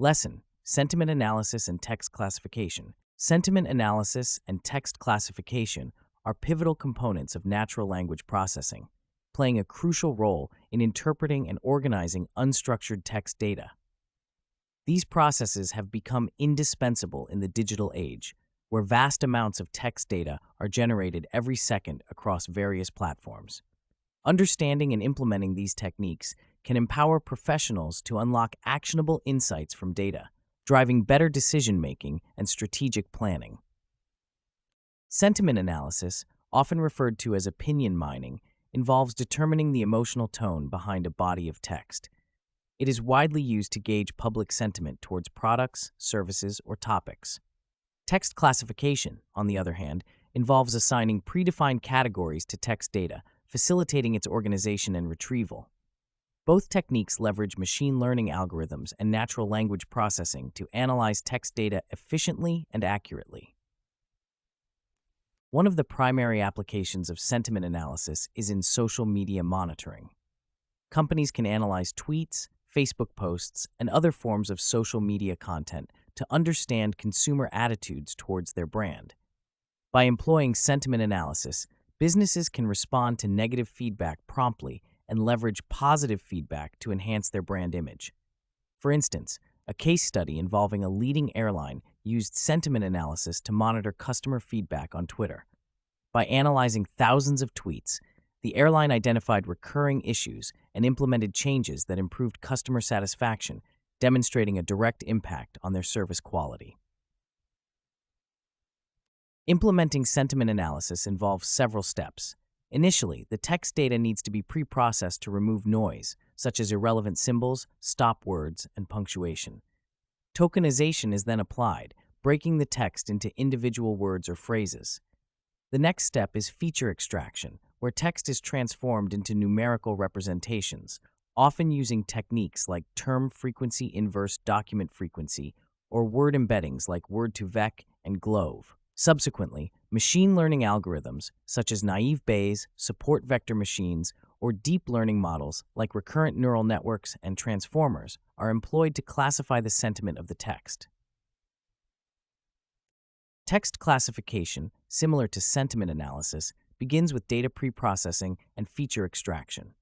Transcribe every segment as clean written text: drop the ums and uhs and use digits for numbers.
Lesson: Sentiment Analysis and Text Classification. Sentiment analysis and text classification are pivotal components of natural language processing, playing a crucial role in interpreting and organizing unstructured text data. These processes have become indispensable in the digital age, where vast amounts of text data are generated every second across various platforms. Understanding and implementing these techniques can empower professionals to unlock actionable insights from data, driving better decision-making and strategic planning. Sentiment analysis, often referred to as opinion mining, involves determining the emotional tone behind a body of text. It is widely used to gauge public sentiment towards products, services, or topics. Text classification, on the other hand, involves assigning predefined categories to text data, facilitating its organization and retrieval. Both techniques leverage machine learning algorithms and natural language processing to analyze text data efficiently and accurately. One of the primary applications of sentiment analysis is in social media monitoring. Companies can analyze tweets, Facebook posts, and other forms of social media content to understand consumer attitudes towards their brand. By employing sentiment analysis, businesses can respond to negative feedback promptly and leverage positive feedback to enhance their brand image. For instance, a case study involving a leading airline used sentiment analysis to monitor customer feedback on Twitter. By analyzing thousands of tweets, the airline identified recurring issues and implemented changes that improved customer satisfaction, demonstrating a direct impact on their service quality. Implementing sentiment analysis involves several steps. Initially, the text data needs to be pre-processed to remove noise, such as irrelevant symbols, stop words, and punctuation. Tokenization is then applied, breaking the text into individual words or phrases. The next step is feature extraction, where text is transformed into numerical representations, often using techniques like term frequency inverse document frequency or word embeddings like word2vec and glove. Subsequently, machine learning algorithms, such as naive Bayes, support vector machines, or deep learning models like recurrent neural networks and transformers, are employed to classify the sentiment of the text. Text classification, similar to sentiment analysis, begins with data preprocessing and feature extraction.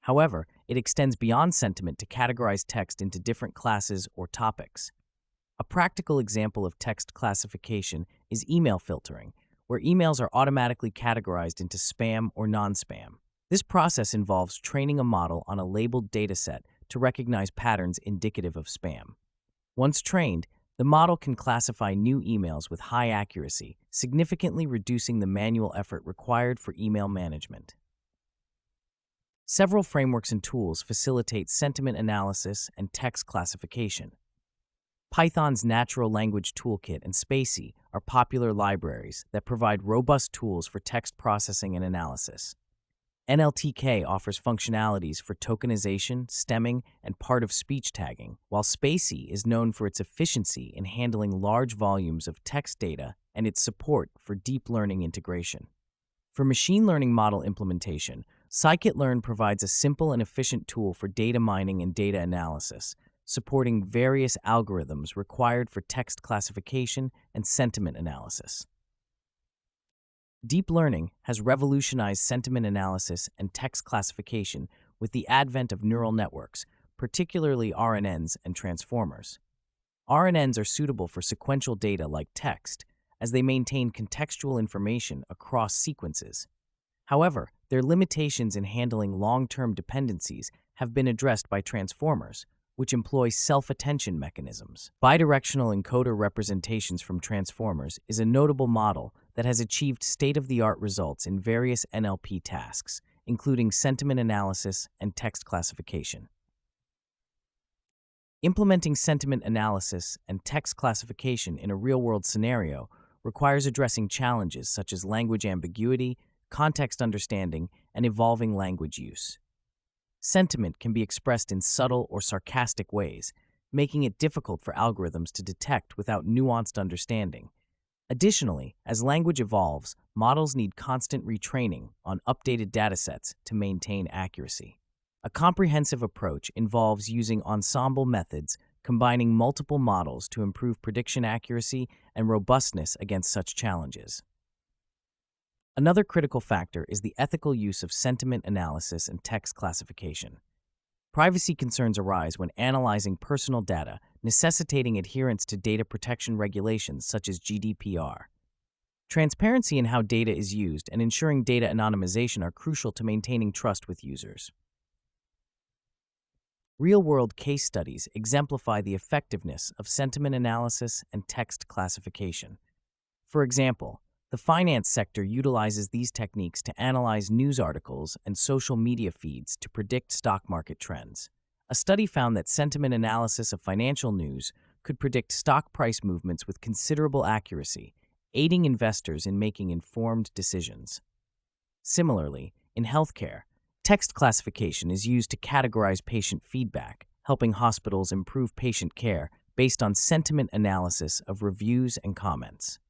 However, it extends beyond sentiment to categorize text into different classes or topics. A practical example of text classification is email filtering, where emails are automatically categorized into spam or non-spam. This process involves training a model on a labeled dataset to recognize patterns indicative of spam. Once trained, the model can classify new emails with high accuracy, significantly reducing the manual effort required for email management. Several frameworks and tools facilitate sentiment analysis and text classification. Python's Natural Language Toolkit and spaCy are popular libraries that provide robust tools for text processing and analysis. NLTK offers functionalities for tokenization, stemming, and part-of-speech tagging, while spaCy is known for its efficiency in handling large volumes of text data and its support for deep learning integration. For machine learning model implementation, scikit-learn provides a simple and efficient tool for data mining and data analysis, supporting various algorithms required for text classification and sentiment analysis. Deep learning has revolutionized sentiment analysis and text classification with the advent of neural networks, particularly RNNs and transformers. RNNs are suitable for sequential data like text, as they maintain contextual information across sequences. However, their limitations in handling long-term dependencies have been addressed by transformers, which employ self-attention mechanisms. Bidirectional encoder representations from transformers is a notable model that has achieved state-of-the-art results in various NLP tasks, including sentiment analysis and text classification. Implementing sentiment analysis and text classification in a real-world scenario requires addressing challenges such as language ambiguity, context understanding, and evolving language use. Sentiment can be expressed in subtle or sarcastic ways, making it difficult for algorithms to detect without nuanced understanding. Additionally, as language evolves, models need constant retraining on updated datasets to maintain accuracy. A comprehensive approach involves using ensemble methods combining multiple models to improve prediction accuracy and robustness against such challenges. Another critical factor is the ethical use of sentiment analysis and text classification. Privacy concerns arise when analyzing personal data, necessitating adherence to data protection regulations such as GDPR. Transparency in how data is used and ensuring data anonymization are crucial to maintaining trust with users. Real-world case studies exemplify the effectiveness of sentiment analysis and text classification. For example, the finance sector utilizes these techniques to analyze news articles and social media feeds to predict stock market trends. A study found that sentiment analysis of financial news could predict stock price movements with considerable accuracy, aiding investors in making informed decisions. Similarly, in healthcare, text classification is used to categorize patient feedback, helping hospitals improve patient care based on sentiment analysis of reviews and comments.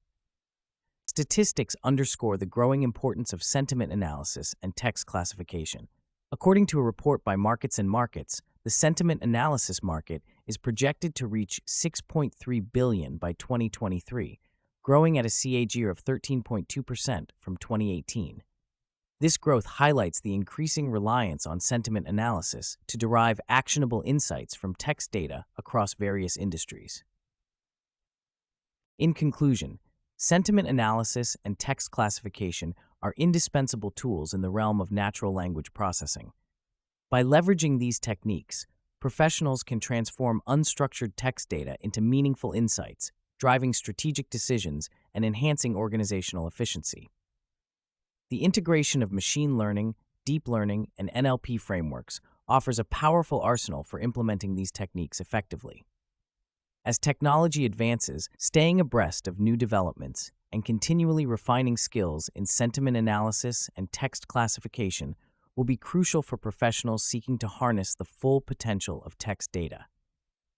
Statistics underscore the growing importance of sentiment analysis and text classification. According to a report by Markets and Markets, the sentiment analysis market is projected to reach $6.3 billion by 2023, growing at a CAGR of 13.2% from 2018. This growth highlights the increasing reliance on sentiment analysis to derive actionable insights from text data across various industries. In conclusion, sentiment analysis and text classification are indispensable tools in the realm of natural language processing. By leveraging these techniques, professionals can transform unstructured text data into meaningful insights, driving strategic decisions and enhancing organizational efficiency. The integration of machine learning, deep learning, and NLP frameworks offers a powerful arsenal for implementing these techniques effectively. As technology advances, staying abreast of new developments and continually refining skills in sentiment analysis and text classification will be crucial for professionals seeking to harness the full potential of text data.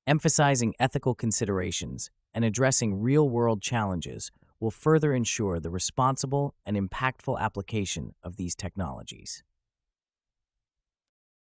Emphasizing ethical considerations and addressing real-world challenges will further ensure the responsible and impactful application of these technologies.